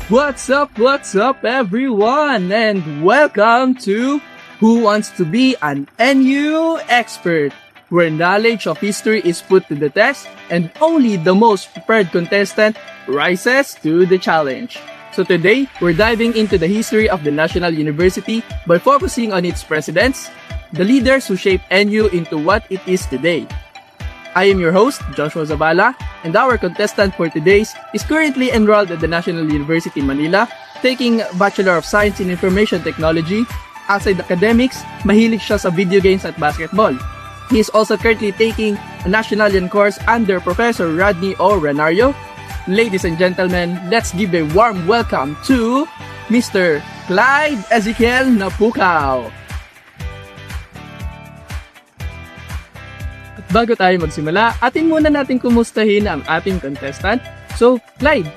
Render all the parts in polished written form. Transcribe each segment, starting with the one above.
What's up, everyone? And welcome to Who Wants to Be an NU Expert, where knowledge of history is put to the test and only the most prepared contestant rises to the challenge. So today, we're diving into the history of the National University by focusing on its presidents, the leaders who shaped NU into what it is today. I am your host, Joshua Zabala, and our contestant for today is currently enrolled at the National University Manila, taking Bachelor of Science in Information Technology. Outside academics, mahilig siya sa video games at basketball. He is also currently taking a Nationalian course under Professor Rodney O. Renario. Ladies and gentlemen, let's give a warm welcome to Mr. Clyde Ezekiel Napukaw. Bago tayo magsimula, atin muna natin kumustahin ang ating contestant. So, Clyde,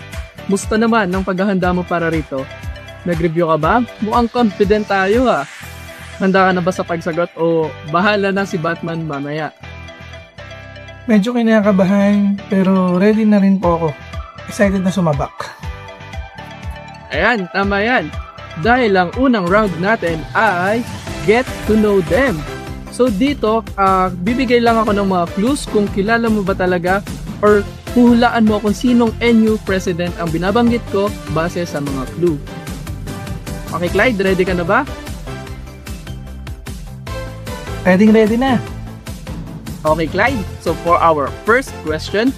musta naman ng paghahanda mo para rito? Nag-review ka ba? Mukhang confident tayo ha. Handa ka na ba sa pagsagot o bahala na si Batman mamaya? Medyo kinakabahan pero ready na rin po ako. Excited na sumabak. Ayan, tama yan. Dahil ang unang round natin ay Get to Know Them. So dito, bibigay lang ako ng mga clues kung kilala mo ba talaga or huhulaan mo kung sinong NU president ang binabanggit ko base sa mga clue. Okay, Clyde, ready ka na ba? Ready na. Okay, Clyde. So for our first question,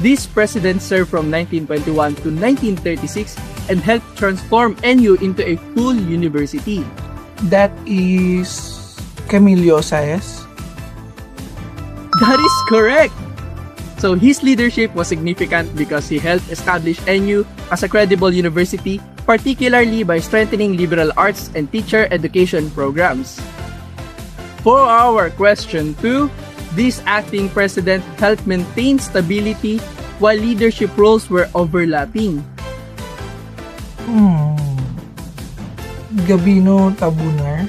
this president served from 1921 to 1936 and helped transform NU into a full university. That is Camilo Saez. That is correct! So his leadership was significant because he helped establish NU as a credible university, particularly by strengthening liberal arts and teacher education programs. For our question 2, this acting president helped maintain stability while leadership roles were overlapping. Gabino Tabunar.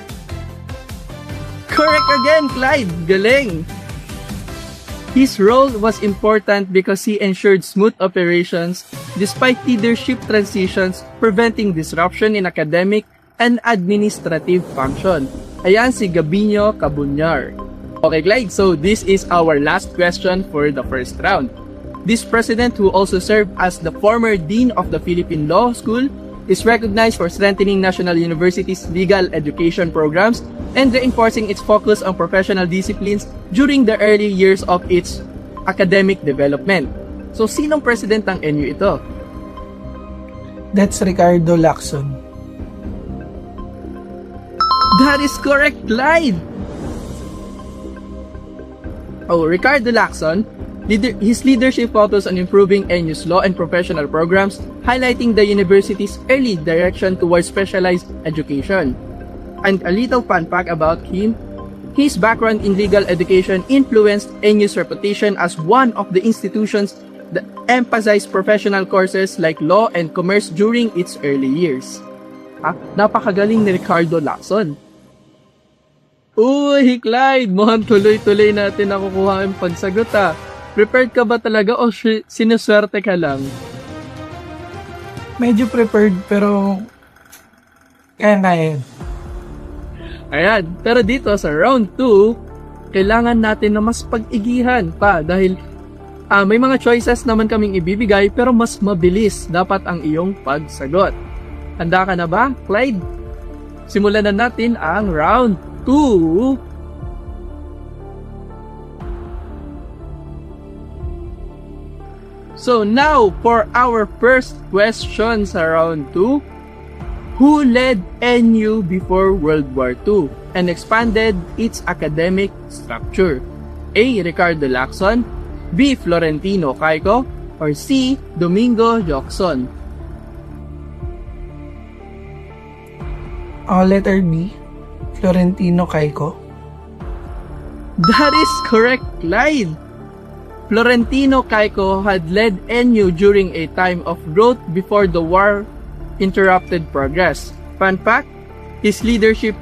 Correct again, Clyde! Galing! His role was important because he ensured smooth operations despite leadership transitions, preventing disruption in academic and administrative function. Ayan si Gabino Cabuñar. Okay, Clyde, so this is our last question for the first round. This president, who also served as the former dean of the Philippine Law School, is recognized for strengthening National University's legal education programs and reinforcing its focus on professional disciplines during the early years of its academic development. So, sinong president ng NU ito? That's Ricardo Lacson. That is correct, Clyde! Oh, Ricardo Lacson, his leadership focused on improving NU's law and professional programs, highlighting the university's early direction towards specialized education. And a little fun fact about him, his background in legal education influenced NU's reputation as one of the institutions that emphasized professional courses like law and commerce during its early years. Napakagaling ni Ricardo Lacson. Uy, Clyde, mukhang tuloy-tuloy natin nakukuha ang pagsagot Prepared ka ba talaga o sinuswerte ka lang? Medyo prepared pero kaya. Ayan, pero dito sa round 2, kailangan natin na mas pag-igihan pa dahil may mga choices naman kaming ibibigay pero mas mabilis dapat ang iyong pagsagot. Handa ka na ba, Clyde? Simulan na natin ang round 2. So now, for our first question sa round 2, who led NU before World War II and expanded its academic structure? A. Ricardo Lacson, B. Florentino Caico, or C. Domingo Locson? Letter B, Florentino Caico. That is correct, Clyde! Florentino Caico had led NU during a time of growth before the war interrupted progress. Fun fact, his leadership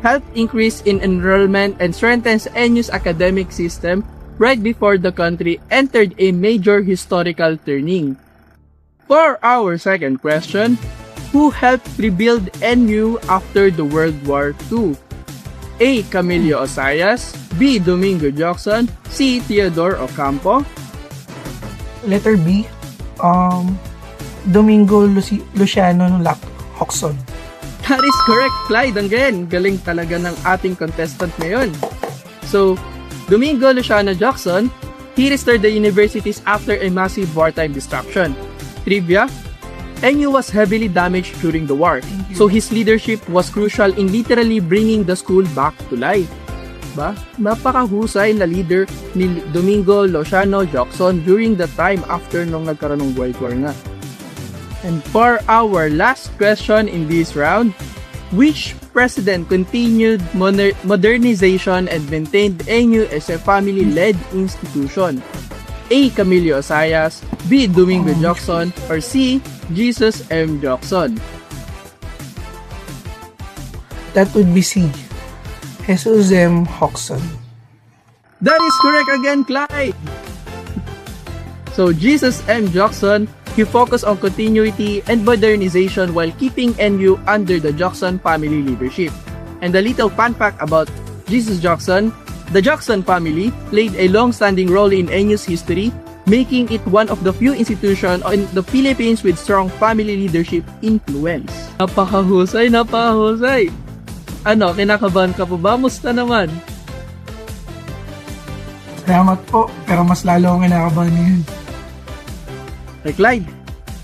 helped increase in enrollment and strengthens NU's academic system right before the country entered a major historical turning. For our second question, who helped rebuild NU after the World War II? A. Camilo Osayas, B. Domingo Jackson, C. Theodore Ocampo. Letter B, Domingo Luciano Hoxon. That is correct, Clyde. Again, galing talaga ng ating contestant ngayon. So, Domingo Luciano Jackson, he restored the universities after a massive wartime destruction. Trivia, NU was heavily damaged during the war, so his leadership was crucial in literally bringing the school back to life. Ba? Napakahusay na leader ni Domingo Luciano Jackson during the time after nung nagkaroon ng World War nga. And for our last question in this round, which president continued modernization and maintained NU as a family-led institution? A. Camilo Osayas, B. Domingo Jackson, or C. Jesus M. Jackson? That would be C, Jesus M. Hoxon. That is correct again, Clyde! So, Jesus M. Jackson, he focused on continuity and modernization while keeping NU under the Jackson family leadership. And a little fun fact about Jesus Jackson, the Jackson family played a long-standing role in NU's history, making it one of the few institutions in the Philippines with strong family leadership influence. Napakahusay, napakahusay! Ano, kinakabahan ka po ba? Musta naman? Salamat po, pero mas lalo akong kinakabahan ngayon. Hey Clyde,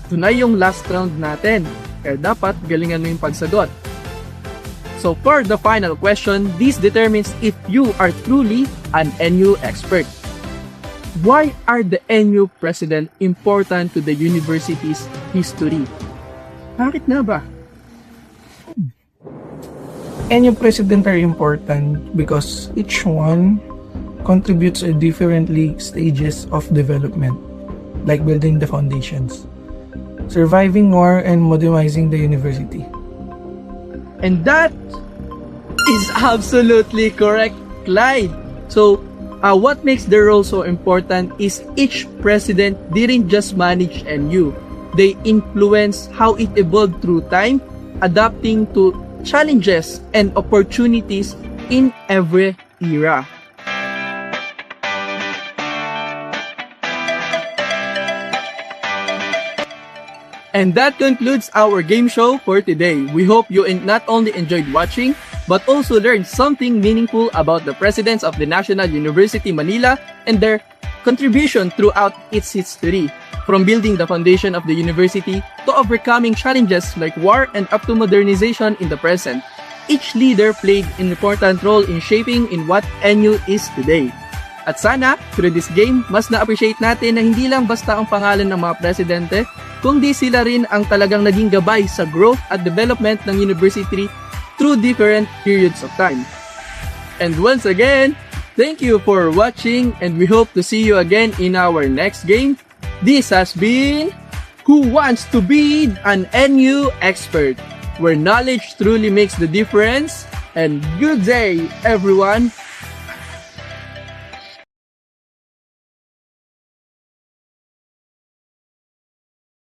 ito na yung last round natin, kaya dapat galingan mo yung pagsagot. So for the final question, this determines if you are truly an NU expert. Why are the NU president important to the university's history? Bakit nga ba? NU president are important because each one contributes at differently stages of development, like building the foundations, surviving war, and modernizing the university. And that is absolutely correct, Clyde. So, what makes their role so important is each president didn't just manage NU. They influenced how it evolved through time, adapting to challenges and opportunities in every era. And that concludes our game show for today. We hope you not only enjoyed watching, but also learned something meaningful about the presidents of the National University Manila and their contribution throughout its history, from building the foundation of the university to overcoming challenges like war and up to modernization in the present. Each leader played an important role in shaping in what NU is today. At sana, through this game, mas na-appreciate natin na hindi lang basta ang pangalan ng mga presidente, kundi sila rin ang talagang naging gabay sa growth at development ng university through different periods of time. And once again, thank you for watching and we hope to see you again in our next game. This has been Who Wants to Be an NU Expert, where knowledge truly makes the difference. And good day, everyone!